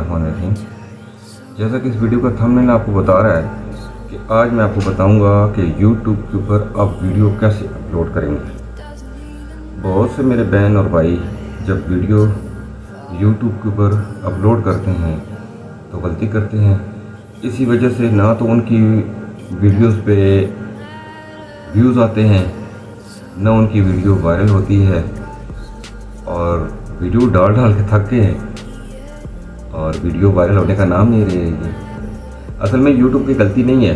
बिस्मिल्लाहिर्रहमानिर्रहीम। जैसा कि इस वीडियो का थंबनेल आपको बता रहा है कि आज मैं आपको बताऊंगा कि YouTube के ऊपर आप वीडियो कैसे अपलोड करेंगे। बहुत से मेरे बहन और भाई जब वीडियो YouTube के ऊपर अपलोड करते हैं तो गलती करते हैं। इसी वजह से ना तो उनकी वीडियोस पे व्यूज़ आते हैं, ना उनकी वीडियो वायरल होती है और वीडियो डाल के थक गए हैं और वीडियो वायरल होने का नाम नहीं ले रही। असल में YouTube की गलती नहीं है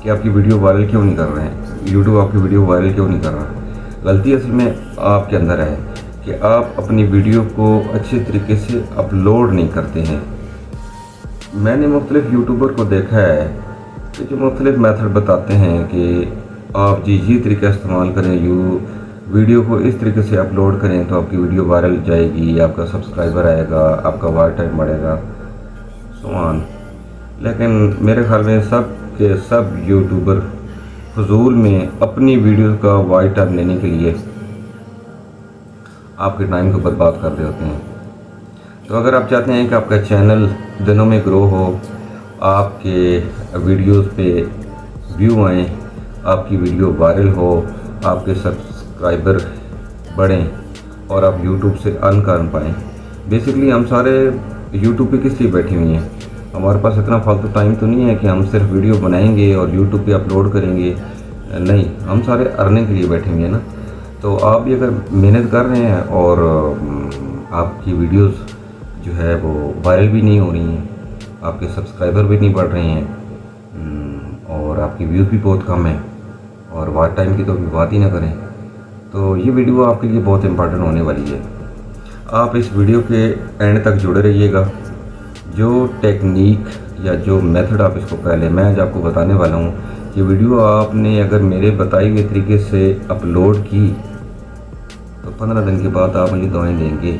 कि आपकी वीडियो वायरल क्यों नहीं कर रहे हैं, YouTube आपकी वीडियो वायरल क्यों नहीं कर रहा। गलती असल में आपके अंदर है कि आप अपनी वीडियो को अच्छे तरीके से अपलोड नहीं करते हैं। मैंने मुख्तलिफ यूट्यूबर को देखा है कि जो मुख्तलिफ मेथड बताते हैं कि आप ये तरीका इस्तेमाल करें, वीडियो को इस तरीके से अपलोड करें तो आपकी वीडियो वायरल जाएगी, आपका सब्सक्राइबर आएगा, आपका वॉच टाइम बढ़ेगा, सुभान। लेकिन मेरे ख्याल में सब के सब यूट्यूबर फजूल में अपनी वीडियो का वॉच टाइम लेने के लिए आपके टाइम को बर्बाद कर रहे होते हैं। तो अगर आप चाहते हैं कि आपका चैनल दिनों में ग्रो हो, आपके वीडियोस पे व्यू आएँ, आपकी वीडियो वायरल हो, आपके सब्सक्राइबर बढ़ें और आप YouTube से अर्न कर पाएँ। बेसिकली हम सारे YouTube पे किस लिए बैठे हुए हैं? हमारे पास इतना फालतू टाइम तो नहीं है कि हम सिर्फ वीडियो बनाएंगे और YouTube पे अपलोड करेंगे। नहीं, हम सारे अर्निंग के लिए बैठे हुए हैं ना। तो आप भी अगर मेहनत कर रहे हैं और आपकी वीडियोस जो है वो वायरल भी नहीं हो रही हैं, आपके सब्सक्राइबर भी नहीं बढ़ रहे हैं और आपकी व्यूज़ भी बहुत कम है और वॉच टाइम की तो अभी बात ही ना करें, तो ये वीडियो आपके लिए बहुत इंपॉर्टेंट होने वाली है। आप इस वीडियो के एंड तक जुड़े रहिएगा। जो टेक्निक या जो मेथड आप इसको पहले मैं आज आपको बताने वाला हूँ, ये वीडियो आपने अगर मेरे बताए हुए तरीके से अपलोड की तो 15 दिन के बाद आप मुझे दुआएं देंगे।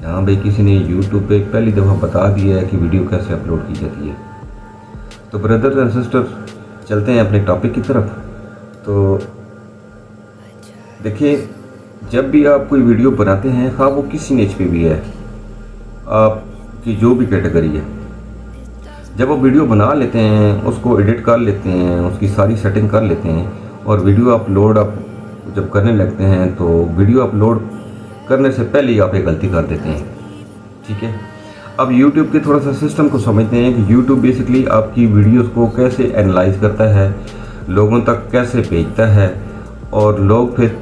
यहाँ भाई किसी ने YouTube पे पहली दफ़ा बता दिया है कि वीडियो कैसे अपलोड की जाती है। तो ब्रदर्स एंड सिस्टर, चलते हैं अपने टॉपिक की तरफ। तो देखिए, जब भी आप कोई वीडियो बनाते हैं, हाँ वो किसी निच पे भी है, आपकी जो भी कैटेगरी है, जब आप वीडियो बना लेते हैं, उसको एडिट कर लेते हैं, उसकी सारी सेटिंग कर लेते हैं और वीडियो अपलोड आप जब करने लगते हैं तो वीडियो अपलोड करने से पहले ही आप एक गलती कर देते हैं। ठीक है, अब YouTube के थोड़ा सा सिस्टम को समझते हैं कि YouTube बेसिकली आपकी वीडियोस को कैसे एनालाइज करता है, लोगों तक कैसे भेजता है और लोग फिर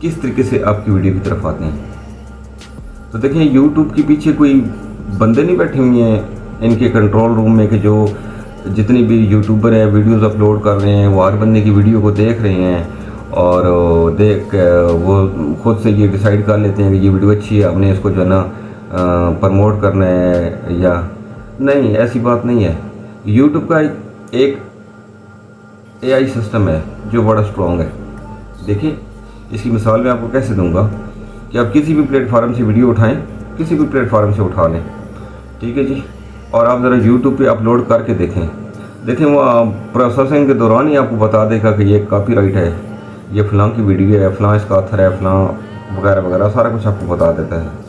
किस तरीके से आपकी वीडियो की तरफ आते हैं। तो देखें, YouTube के पीछे कोई बंदे नहीं बैठे हुए हैं इनके कंट्रोल रूम में कि जो जितनी भी यूट्यूबर हैं वीडियोस अपलोड कर रहे हैं, वो हर बंदे की वीडियो को देख रहे हैं और देख वो खुद से ये डिसाइड कर लेते हैं कि ये वीडियो अच्छी है, हमने इसको जो है ना प्रमोट करना है या नहीं। ऐसी बात नहीं है। YouTube का एक AI सिस्टम है जो बड़ा स्ट्रॉन्ग है। देखिए, इसकी मिसाल मैं आपको कैसे दूंगा कि आप किसी भी प्लेटफार्म से वीडियो उठाएं, किसी भी प्लेटफार्म से उठा लें, ठीक है जी, और आप ज़रा YouTube पे अपलोड करके देखें वो प्रोसेसिंग के दौरान ही आपको बता देगा कि ये कॉपीराइट है, ये फ़लाँ की वीडियो है, फ़लाँ इसका ऑथर है, फ़लाँ वगैरह वगैरह सारा कुछ आपको बता देता है।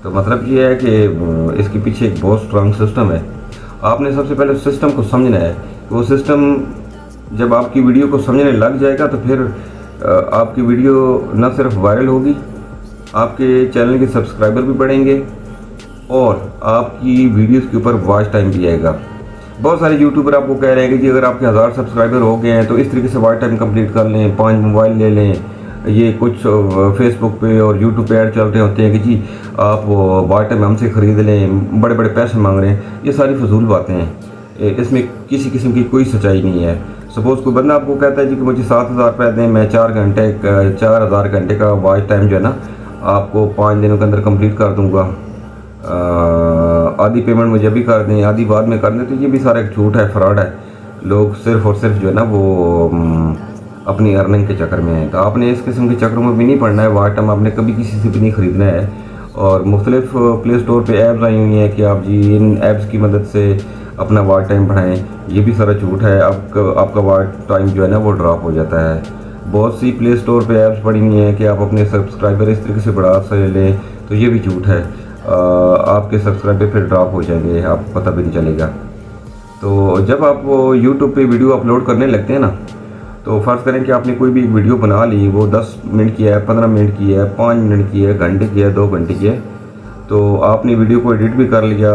तो मतलब ये है कि इसके पीछे एक बहुत स्ट्रॉन्ग सिस्टम है। आपने सबसे पहले सिस्टम को समझना है। वो सिस्टम जब आपकी वीडियो को समझने लग जाएगा तो फिर आपकी वीडियो न सिर्फ वायरल होगी, आपके चैनल के सब्सक्राइबर भी बढ़ेंगे और आपकी वीडियोस के ऊपर वॉच टाइम भी आएगा। बहुत सारे यूट्यूबर आपको कह रहे हैं कि जी अगर आपके 1000 सब्सक्राइबर हो गए हैं तो इस तरीके से वॉच टाइम कंप्लीट कर लें, 5 मोबाइल ले लें। ये कुछ फेसबुक पे और यूट्यूब पे ऐड चल रहे होते हैं कि जी आप वॉच टाइम हमसे ख़रीद लें, बड़े बड़े पैसे मांग रहे हैं। ये सारी फजूल बातें हैं, इसमें किसी किस्म की कोई सच्चाई नहीं है। सपोज़ कोई बंदा आपको कहता है जी कि मुझे 7000 रुपये दें, मैं 4000 घंटे का वॉच टाइम जो है ना आपको 5 दिनों के अंदर कंप्लीट कर दूंगा, आधी पेमेंट मुझे अभी कर दें, आधी बाद में कर दें। तो ये भी सारा एक झूठ है, फ्रॉड है। लोग सिर्फ और सिर्फ जो है ना वो अपनी अर्निंग के चक्कर में है। तो आपने इस किस्म के चक्रों में भी नहीं पड़ना है। वॉच टाइम आपने कभी किसी से भी नहीं ख़रीदना है। और मुख्तलिफ प्ले स्टोर पे ऐप्स आई हुई हैं कि आप जी इन ऐप्स की मदद से अपना वॉच टाइम बढ़ाएं। ये भी सारा झूठ है। आपका वॉच टाइम जो है ना वो ड्रॉप हो जाता है। बहुत सी प्ले स्टोर पे ऐप्स पड़ी हुई हैं कि आप अपने सब्सक्राइबर इस तरीके से बढ़ा से लें, तो ये भी झूठ है। आपके सब्सक्राइबर फिर ड्रॉप हो जाएंगे, आपको पता भी नहीं चलेगा। तो जब आप वो यूट्यूब पे वीडियो अपलोड करने लगते हैं ना, तो फ़र्ज़ करें कि आपने कोई भी एक वीडियो बना ली, वो 10 मिनट की है, 15 मिनट की है, 5 मिनट की है, घंटे की है, 2 घंटे की है, तो आपने वीडियो को एडिट भी कर लिया,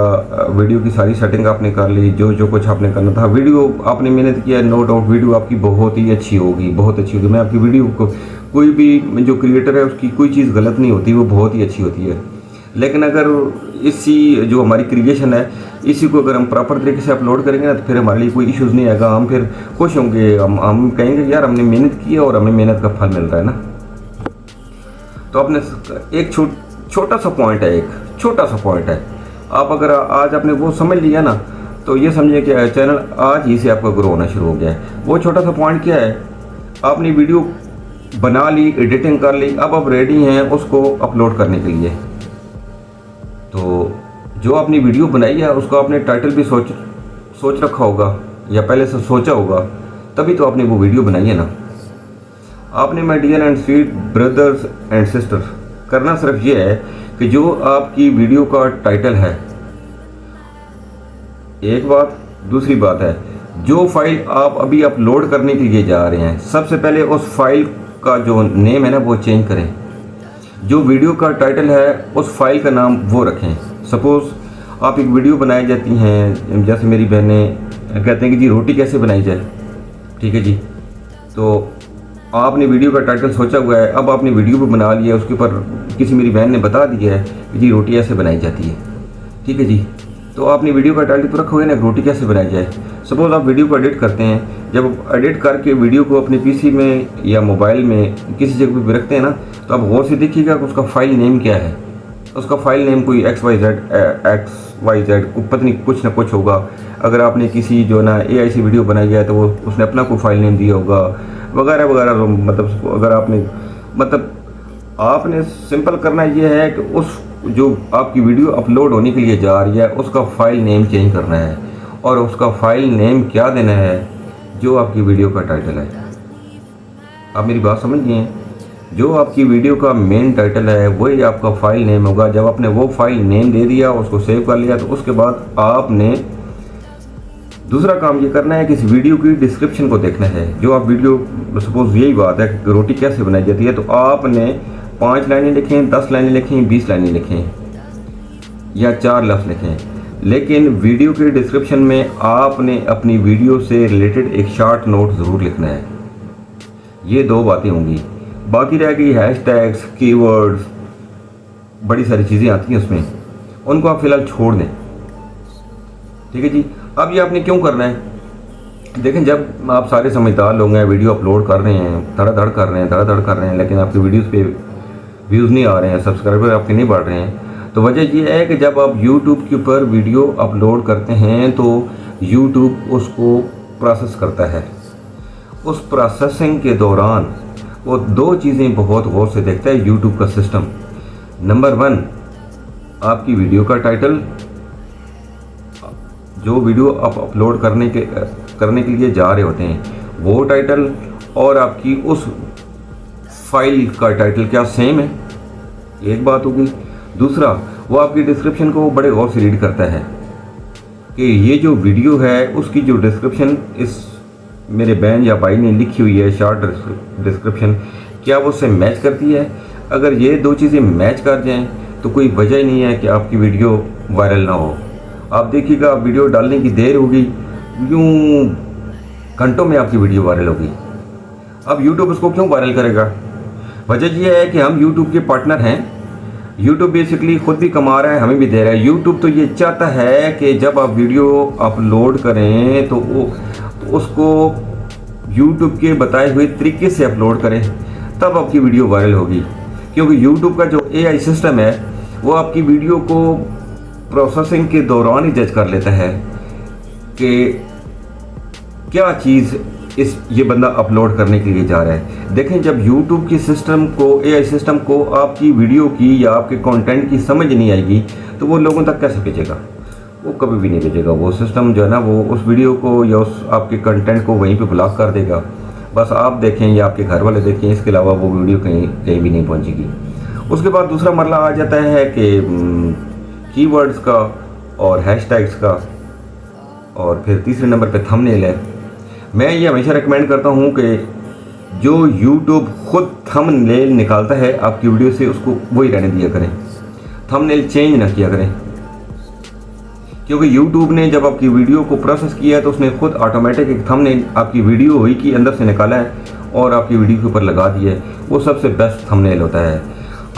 वीडियो की सारी सेटिंग आपने कर ली, जो जो कुछ आपने करना था, वीडियो आपने मेहनत किया, नो डाउट वीडियो आपकी बहुत ही अच्छी होगी, बहुत अच्छी होगी। मैं आपकी वीडियो को, कोई भी जो क्रिएटर है उसकी कोई चीज़ गलत नहीं होती, वो बहुत ही अच्छी होती है। लेकिन अगर इसी जो हमारी क्रिएशन है, इसी को अगर हम प्रॉपर तरीके से अपलोड करेंगे ना, तो फिर हमारे लिए कोई इश्यूज़ नहीं आएगा, हम फिर खुश होंगे, हम कहेंगे यार हमने मेहनत की है और हमें मेहनत का फल मिल रहा है ना। तो आपने एक छोटा सा पॉइंट है, एक छोटा सा पॉइंट है, आप अगर आज आपने वो समझ लिया ना, तो ये समझिए कि चैनल आज ही से आपका ग्रो होना शुरू हो गया है। वो छोटा सा पॉइंट क्या है, आपने वीडियो बना ली, एडिटिंग कर ली, अब आप रेडी हैं उसको अपलोड करने के लिए। तो जो आपने वीडियो बनाई है उसका आपने टाइटल भी सोच रखा होगा या पहले से सोचा होगा, तभी तो आपने वो वीडियो बनाई है ना। आपने my dear and sweet brothers and sister करना सिर्फ ये है कि जो आपकी वीडियो का टाइटल है, एक बात, दूसरी बात है जो फाइल आप अभी अपलोड करने के लिए जा रहे हैं, सबसे पहले उस फाइल का जो नेम है ना वो चेंज करें। जो वीडियो का टाइटल है उस फाइल का नाम वो रखें। सपोज़ आप एक वीडियो बनाई जाती हैं, जैसे मेरी बहनें कहते हैं कि जी रोटी कैसे बनाई जाए, ठीक है जी, तो आपने वीडियो का टाइटल सोचा हुआ है, अब आपने वीडियो भी बना लिया, उसके ऊपर किसी मेरी बहन ने बता दिया है कि जी रोटी ऐसे बनाई जाती है, ठीक है जी, तो आपने वीडियो का टाइटल तो रखा हुआ है ना, रोटी कैसे बनाई जाए। सपोज़ आप वीडियो को एडिट करते हैं, जब एडिट करके वीडियो को अपने पीसी में या मोबाइल में किसी जगह पे रखते हैं ना, तो आप गौर से देखिएगा कि उसका फाइल नेम क्या है। उसका फाइल नेम कोई XYZ पता नहीं कुछ ना कुछ होगा। अगर आपने किसी जो ना AI से वीडियो बनाई है तो वो उसने अपना कोई फाइल नेम दिया होगा, वगैरह वगैरह। मतलब अगर आपने सिंपल करना ये है कि उस जो आपकी वीडियो अपलोड होने के लिए जा रही है उसका फाइल नेम चेंज करना है, और उसका फाइल नेम क्या देना है, जो आपकी वीडियो का टाइटल है। आप मेरी बात समझ गए हैं, जो आपकी वीडियो का मेन टाइटल है वही आपका फाइल नेम होगा। जब आपने वो फाइल नेम दे दिया, उसको सेव कर लिया, तो उसके बाद आपने दूसरा काम ये करना है कि इस वीडियो की डिस्क्रिप्शन को देखना है। जो आप वीडियो, सपोज यही बात है कि रोटी कैसे बनाई जाती है, तो आपने 5 लाइनें लिखें, 10 लाइनें लिखें, 20 लाइनें लिखें या 4 लफ्ज़ लिखें, लेकिन वीडियो के डिस्क्रिप्शन में आपने अपनी वीडियो से रिलेटेड एक शॉर्ट नोट ज़रूर लिखना है। ये 2 बातें होंगी। बाकी रह गई हैशटैग्स, कीवर्ड्स, बड़ी सारी चीज़ें आती हैं उसमें, उनको आप फ़िलहाल छोड़ दें, ठीक है जी। अब ये आपने क्यों करना है, देखें, जब आप सारे समझदार लोग हैं, वीडियो अपलोड कर रहे हैं, धड़ाधड़ कर रहे हैं, लेकिन आपकी वीडियोस पे व्यूज़ नहीं आ रहे हैं, सब्सक्राइबर आपके नहीं बढ़ रहे हैं, तो वजह ये है कि जब आप यूट्यूब के ऊपर वीडियो अपलोड करते हैं तो यूट्यूब उसको प्रोसेस करता है। उस प्रोसेसिंग के दौरान वो 2 चीज़ें बहुत गौर से देखता है यूट्यूब का सिस्टम। नंबर 1, आपकी वीडियो का टाइटल, जो वीडियो आप अपलोड करने के लिए जा रहे होते हैं वो टाइटल, और आपकी उस फाइल का टाइटल क्या सेम है, एक बात होगी। दूसरा, वो आपकी डिस्क्रिप्शन को बड़े गौर से रीड करता है कि ये जो वीडियो है उसकी जो डिस्क्रिप्शन इस मेरे बहन या भाई ने लिखी हुई है, शॉर्ट डिस्क्रिप्शन, क्या वो उससे मैच करती है। अगर ये 2 चीज़ें मैच कर जाएं तो कोई वजह ही नहीं है कि आपकी वीडियो वायरल ना हो। आप देखिएगा, वीडियो डालने की देर होगी, यूँ घंटों में आपकी वीडियो वायरल होगी। अब यूट्यूब उसको क्यों वायरल करेगा, वजह यह है कि हम यूट्यूब के पार्टनर हैं। यूट्यूब बेसिकली खुद भी कमा रहा है, हमें भी दे रहा है। यूट्यूब तो ये चाहता है कि जब आप वीडियो अपलोड करें तो उसको यूट्यूब के बताए हुए तरीके से अपलोड करें, तब आपकी वीडियो वायरल होगी। क्योंकि यूट्यूब का जो AI सिस्टम है वो आपकी वीडियो को प्रोसेसिंग के दौरान ही जज कर लेता है कि क्या चीज़ ये बंदा अपलोड करने के लिए जा रहा है। देखें, जब YouTube की सिस्टम को, AI सिस्टम को आपकी वीडियो की या आपके कंटेंट की समझ नहीं आएगी तो वो लोगों तक कैसे भेजेगा, वो कभी भी नहीं भेजेगा। वो सिस्टम जो है ना, वो उस वीडियो को या उस आपके कंटेंट को वहीं पे ब्लॉक कर देगा। बस आप देखें या आपके घर वाले देखें, इसके अलावा वो वीडियो कहीं भी नहीं पहुंचेगी। उसके बाद दूसरा मरला आ जाता है कि कीवर्ड्स का और हैशटैग्स का, और फिर तीसरे नंबर पे थंबनेल है। मैं ये हमेशा रिकमेंड करता हूँ कि जो YouTube खुद थंबनेल निकालता है आपकी वीडियो से, उसको वही रहने दिया करें, थंबनेल चेंज ना किया करें। क्योंकि YouTube ने जब आपकी वीडियो को प्रोसेस किया है तो उसने खुद ऑटोमेटिक एक थंबनेल आपकी वीडियो हुई की अंदर से निकाला है और आपकी वीडियो के ऊपर लगा दिया है। वो सबसे बेस्ट थंबनेल होता है।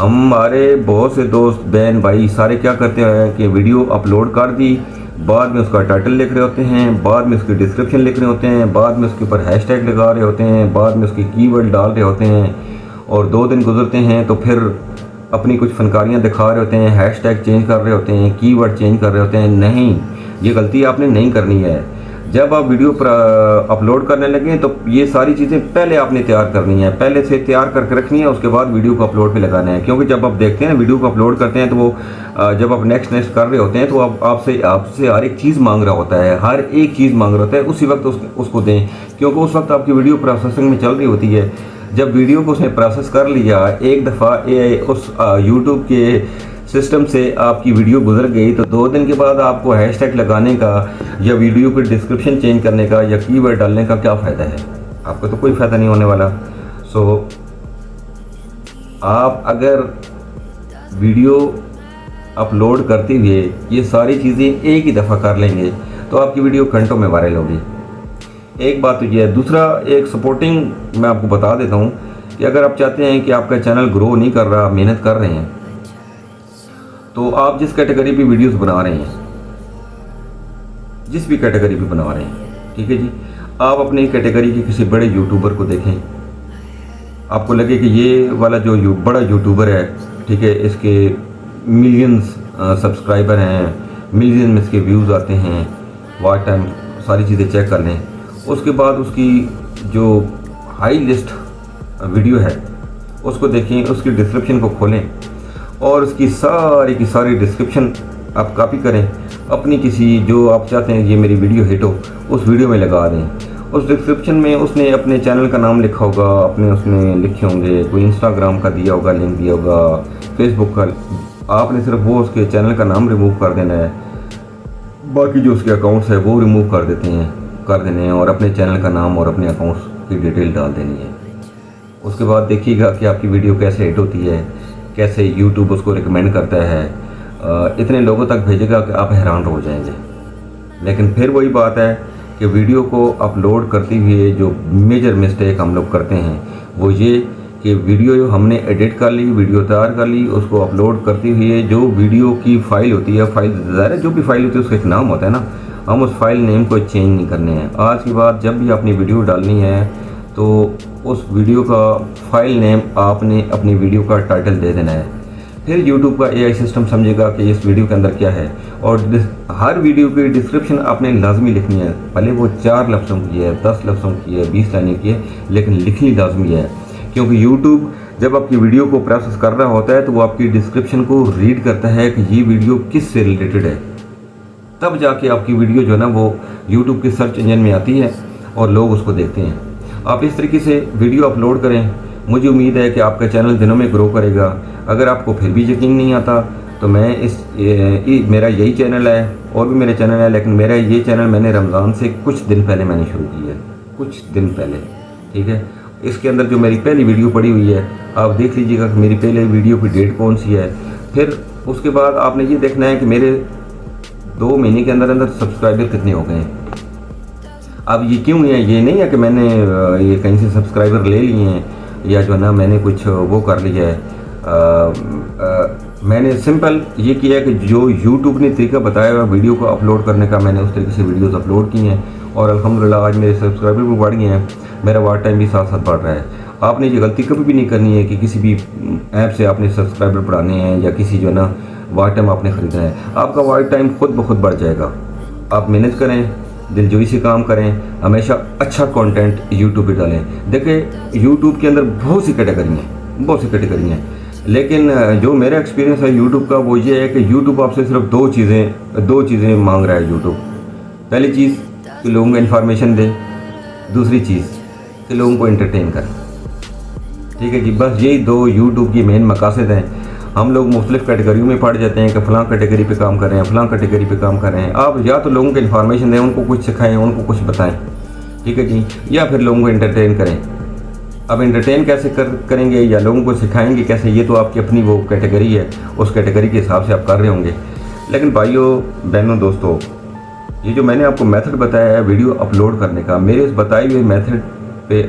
हमारे बहुत से दोस्त बहन भाई सारे क्या करते हैं कि वीडियो अपलोड कर दी, बाद में उसका टाइटल लिख रहे होते हैं, बाद में उसकी डिस्क्रिप्शन लिख रहे होते हैं, बाद में उसके ऊपर हैशटैग लगा रहे होते हैं, बाद में उसकी कीवर्ड डाल रहे होते हैं, और 2 दिन गुजरते हैं तो फिर अपनी कुछ फनकारियाँ दिखा रहे होते हैं, हैशटैग चेंज कर रहे होते हैं, कीवर्ड चेंज कर रहे होते हैं। नहीं, ये गलती आपने नहीं करनी है। जब आप वीडियो अपलोड करने लगें तो ये सारी चीज़ें पहले आपने तैयार करनी है, पहले से तैयार करके रखनी है, उसके बाद वीडियो को अपलोड पे लगाना है। क्योंकि जब आप देखते हैं वीडियो को अपलोड करते हैं तो वो जब आप नेक्स्ट कर रहे होते हैं तो आपसे हर एक चीज़ मांग रहा होता है, हर एक चीज़ मांग रहा होता है, उसी वक्त उसको दें। क्योंकि उस वक्त आपकी वीडियो प्रोसेसिंग में चल रही होती है। जब वीडियो को उसने प्रोसेस कर लिया, एक दफ़ा उस यूट्यूब के सिस्टम से आपकी वीडियो गुजर गई, तो 2 दिन के बाद आपको हैशटैग लगाने का या वीडियो की डिस्क्रिप्शन चेंज करने का या कीवर्ड डालने का क्या फ़ायदा है? आपको तो कोई फ़ायदा नहीं होने वाला। सो आप अगर वीडियो अपलोड करते हुए ये सारी चीज़ें एक ही दफ़ा कर लेंगे तो आपकी वीडियो घंटों में वायरल होगी। एक बात तो ये है। दूसरा, एक सपोर्टिंग मैं आपको बता देता हूँ कि अगर आप चाहते हैं कि आपका चैनल ग्रो नहीं कर रहा, मेहनत कर रहे हैं, तो आप जिस कैटेगरी पे वीडियोस बना रहे हैं, जिस भी कैटेगरी पे बना रहे हैं, ठीक है जी, आप अपनी कैटेगरी के किसी बड़े यूट्यूबर को देखें। आपको लगे कि ये वाला जो बड़ा यूट्यूबर है, ठीक है, इसके मिलियंस सब्सक्राइबर हैं, मिलियन में इसके व्यूज़ आते हैं, वॉच टाइम, सारी चीज़ें चेक कर लें। उसके बाद उसकी जो हाई लिस्ट वीडियो है उसको देखें, उसकी डिस्क्रिप्शन को खोलें और उसकी सारी की सारी डिस्क्रिप्शन आप कॉपी करें, अपनी किसी जो आप चाहते हैं ये मेरी वीडियो हिट हो उस वीडियो में लगा दें। उस डिस्क्रिप्शन में उसने अपने चैनल का नाम लिखा होगा, अपने उसने लिखे होंगे, कोई इंस्टाग्राम का दिया होगा, लिंक दिया होगा, फेसबुक का। आपने सिर्फ वो उसके चैनल का नाम रिमूव कर देना है, बाकी जो उसके अकाउंट्स है वो रिमूव कर देने हैं और अपने चैनल का नाम और अपने अकाउंट्स की डिटेल डाल देनी है। उसके बाद देखिएगा कि आपकी वीडियो कैसे हिट होती है, कैसे यूट्यूब उसको रिकमेंड करता है। इतने लोगों तक भेजेगा कि आप हैरान हो जाएंगे। लेकिन फिर वही बात है कि वीडियो को अपलोड करते हुए जो मेजर मिस्टेक हम लोग करते हैं वो ये कि वीडियो हमने एडिट कर ली, वीडियो तैयार कर ली, उसको अपलोड करते हुए जो वीडियो की फ़ाइल होती है, ज़ाहिर जो भी फाइल होती है उसका एक नाम होता है ना, हम उस फाइल नेम को चेंज नहीं करने हैं। आज की बात, जब भी अपनी वीडियो डालनी है तो उस वीडियो का फाइल नेम आपने अपनी वीडियो का टाइटल दे देना है। फिर YouTube का AI सिस्टम समझेगा कि इस वीडियो के अंदर क्या है, और हर वीडियो की डिस्क्रिप्शन आपने लाजमी लिखनी है। भले वो 4 लफ्ज़ों की है, 10 लफ्ज़ों की है, 20 लाइनों की है, लेकिन लिखनी लाजमी है। क्योंकि YouTube जब आपकी वीडियो को प्रोसेस कर रहा होता है तो वो आपकी डिस्क्रिप्शन को रीड करता है कि ये वीडियो किस से रिलेटेड है, तब जाके आपकी वीडियो जो है ना वो YouTube के सर्च इंजन में आती है और लोग उसको देखते हैं। आप इस तरीके से वीडियो अपलोड करें, मुझे उम्मीद है कि आपका चैनल दिनों में ग्रो करेगा। अगर आपको फिर भी यकीन नहीं आता तो मैं मेरा यही चैनल है, और भी मेरे चैनल है, लेकिन मेरा ये चैनल मैंने रमज़ान से कुछ दिन पहले मैंने शुरू किया है, कुछ दिन पहले, ठीक है। इसके अंदर जो मेरी पहली वीडियो पड़ी हुई है, आप देख लीजिएगा कि मेरी पहले वीडियो की डेट कौन सी है। फिर उसके बाद आपने ये देखना है कि मेरे 2 महीने के अंदर अंदर सब्सक्राइबर कितने हो गए हैं। अब ये क्यों है, ये नहीं है कि मैंने ये कहीं से सब्सक्राइबर ले लिए हैं या जो है ना मैंने कुछ वो कर लिया है। मैंने सिंपल ये किया है कि जो YouTube ने तरीका बताया हुआ वीडियो को अपलोड करने का, मैंने उस तरीके से वीडियोस अपलोड की हैं और अल्हम्दुलिल्लाह आज मेरे सब्सक्राइबर भी बढ़ गए हैं, मेरा वॉच टाइम भी साथ साथ बढ़ रहा है। आपने ये गलती कभी भी नहीं करनी है कि किसी भी ऐप से आपने सब्सक्राइबर बढ़ाने हैं या किसी जो है ना वॉच टाइम आपने ख़रीदना है। आपका वॉच टाइम खुद ब खुद बढ़ जाएगा। आप मेहनत करें, दिलजोई से काम करें, हमेशा अच्छा कंटेंट यूट्यूब पे डालें। देखिए यूट्यूब के अंदर बहुत सी कैटेगरी हैं, लेकिन जो मेरा एक्सपीरियंस है यूट्यूब का वो ये है कि यूट्यूब आपसे सिर्फ दो चीज़ें मांग रहा है यूट्यूब। पहली चीज़ कि लोगों को इन्फॉर्मेशन दे, दूसरी चीज़ कि लोगों को एंटरटेन करें, ठीक है जी। बस यही 2 यूट्यूब की मेन मकासद हैं। हम लोग मुख्तलिफ कैटेगरियों में पढ़ जाते हैं कि फ़लाँ कैटेगरी पे काम कर रहे हैं, फ़लाँ कैटेगरी पे काम कर रहे हैं। आप या तो लोगों को इन्फॉर्मेशन दें, उनको कुछ सिखाएं, उनको कुछ बताएं, ठीक है जी, या फिर लोगों को एंटरटेन करें। अब एंटरटेन कैसे करेंगे या लोगों को सिखाएंगे कैसे, ये तो आपकी अपनी वो कैटेगरी है, उस कैटेगरी के हिसाब से आप कर रहे होंगे। लेकिन भाइयों बहनों दोस्तों, ये जो मैंने आपको मेथड बताया है वीडियो अपलोड करने का, मेरे इस बताए हुए मेथड पे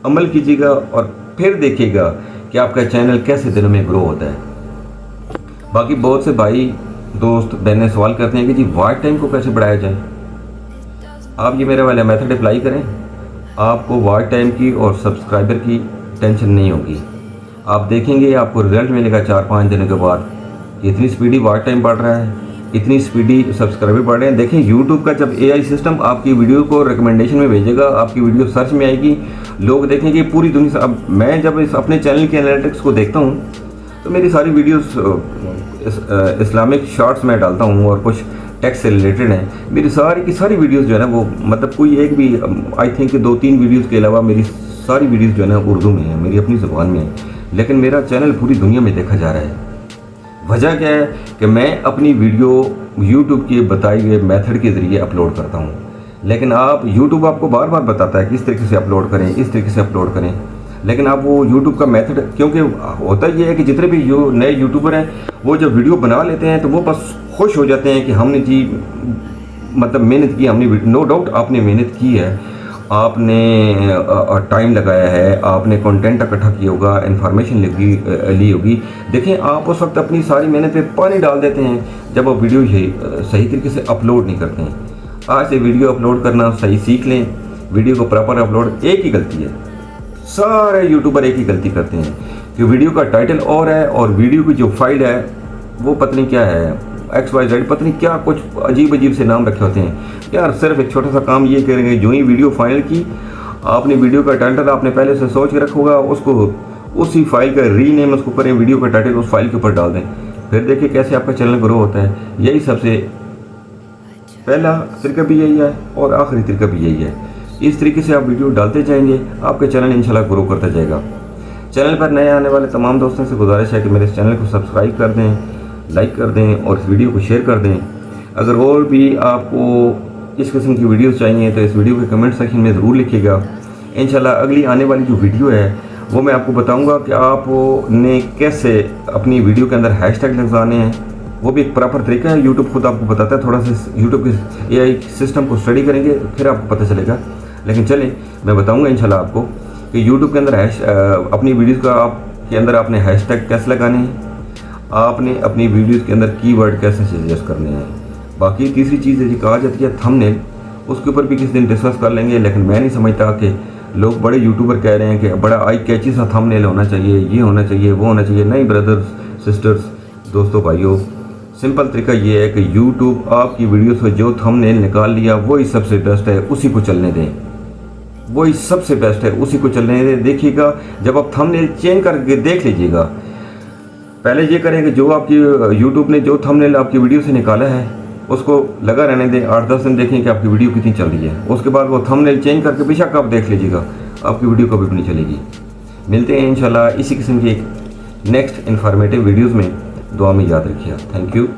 अमल कीजिएगा और फिर देखिएगा कि आपका चैनल कैसे दिनों में ग्रो होता है। बाकी बहुत से भाई दोस्त बहनें सवाल करते हैं कि जी वॉच टाइम को कैसे बढ़ाया जाए। आप ये मेरे वाला मेथड अप्लाई करें, आपको वॉच टाइम की और सब्सक्राइबर की टेंशन नहीं होगी। आप देखेंगे आपको रिजल्ट मिलेगा 4-5 दिनों के बाद, इतनी स्पीडी वॉच टाइम बढ़ रहा है, इतनी स्पीडी सब्सक्राइबर बढ़ रहे हैं। देखें यूट्यूब का जब एआई सिस्टम आपकी वीडियो को रिकमेंडेशन में भेजेगा, आपकी वीडियो सर्च में आएगी, लोग देखेंगे पूरी दुनिया से। अब मैं जब इस अपने चैनल के एनालिटिक्स को देखता हूँ तो मेरी सारी वीडियोस इस्लामिक शॉर्ट्स में डालता हूँ और कुछ टेक्स्ट से रिलेटेड हैं। मेरी सारी की सारी वीडियोस जो है ना वो मतलब कोई एक भी आई थिंक 2-3 वीडियोस के अलावा मेरी सारी वीडियोस जो है ना उर्दू में है, मेरी अपनी ज़ुबान में है। लेकिन मेरा चैनल पूरी दुनिया में देखा जा रहा है। वजह क्या है कि मैं अपनी वीडियो यूट्यूब के बताए हुए मेथड के ज़रिए अपलोड करता हूँ, लेकिन आप यूट्यूब आपको बार बार बताता है किस तरीके से अपलोड करें, इस तरीके से अपलोड करें, लेकिन आप वो यूट्यूब का मेथड, क्योंकि होता ये है कि जितने भी नए यूट्यूबर हैं वो जब वीडियो बना लेते हैं तो वो बस खुश हो जाते हैं कि हमने जी मतलब मेहनत की, हमने नो डाउट आपने मेहनत की है, आपने टाइम लगाया है, आपने कंटेंट इकट्ठा किया होगा, इन्फॉर्मेशन ली होगी। देखें आप उस वक्त अपनी सारी मेहनत पे पानी डाल देते हैं जब आप वीडियो सही तरीके से अपलोड नहीं करते हैं। आज से वीडियो अपलोड करना सही सीख लें, वीडियो को प्रॉपर अपलोड। एक ही गलती है, सारे यूट्यूबर एक ही गलती करते हैं कि वीडियो का टाइटल और है और वीडियो की जो फाइल है वो पता नहीं क्या है, XYZ पता नहीं क्या कुछ अजीब अजीब से नाम रखे होते हैं। यार सिर्फ एक छोटा सा काम ये करेंगे, जो ही वीडियो फाइनल की आपने वीडियो का टाइटल आपने पहले से सोच के रखा होगा, उसको उसी फाइल का रीनेम उसको करें, वीडियो का टाइटल उस फाइल के ऊपर डाल दें, फिर देखिए कैसे आपका चैनल ग्रो होता है। यही सबसे पहला तरीका भी यही है और आखिरी तरीका भी यही है। इस तरीके से आप वीडियो डालते जाएंगे, आपका चैनल इंशाल्लाह ग्रो करता जाएगा। चैनल पर नए आने वाले तमाम दोस्तों से गुजारिश है कि मेरे इस चैनल को सब्सक्राइब कर दें, लाइक कर दें और इस वीडियो को शेयर कर दें। अगर और भी आपको इस किस्म की वीडियोस चाहिए तो इस वीडियो के कमेंट सेक्शन में ज़रूर लिखिएगा। इंशाल्लाह अगली आने वाली जो वीडियो है वो मैं आपको बताऊंगा कि आपने कैसे अपनी वीडियो के अंदर हैशटैग लगाने हैं। वो भी एक प्रॉपर तरीका है, यूट्यूब खुद आपको बताता है। थोड़ा सा यूट्यूब के एआई सिस्टम को स्टडी करेंगे फिर आपको पता चलेगा। लेकिन चलें मैं बताऊँगा इंशाल्लाह आपको कि यूट्यूब के अंदर अपनी वीडियोज़ का आपके अंदर आपने हैशटैग कैसे लगाने हैं, आपने अपनी वीडियोस के अंदर कीवर्ड कैसे सजेस्ट करने हैं। बाकी तीसरी चीज़ है जी कहा जाती है थंबनेल, उसके ऊपर भी किसी दिन डिस्कस कर लेंगे। लेकिन मैं नहीं समझता कि लोग बड़े यूट्यूबर कह रहे हैं कि बड़ा आई कैची सा थंबनेल होना चाहिए, ये होना चाहिए, वो होना चाहिए। नहीं ब्रदर्स सिस्टर्स दोस्तों भाइयों, सिंपल तरीका ये है कि यूट्यूब आपकी वीडियो से जो थंबनेल निकाल लिया वही सबसे बेस्ट है, उसी को चलने दें, वही सबसे बेस्ट है, उसी को चलने दें। देखिएगा जब आप थंबनेल चेंज करके देख लीजिएगा, पहले ये करें कि जो आपकी यूट्यूब ने जो थंबनेल आपकी वीडियो से निकाला है उसको लगा रहने दें, 8-10 दिन देखें कि आपकी वीडियो कितनी चल रही है। उसके बाद वो थंबनेल चेंज करके बेशक आप देख लीजिएगा, आपकी वीडियो कभी भी नहीं चलेगी। मिलते हैं इंशाल्लाह इसी किस्म की एक नेक्स्ट इन्फॉर्मेटिव वीडियोज़ में। दुआ में याद रखिए। Thank you.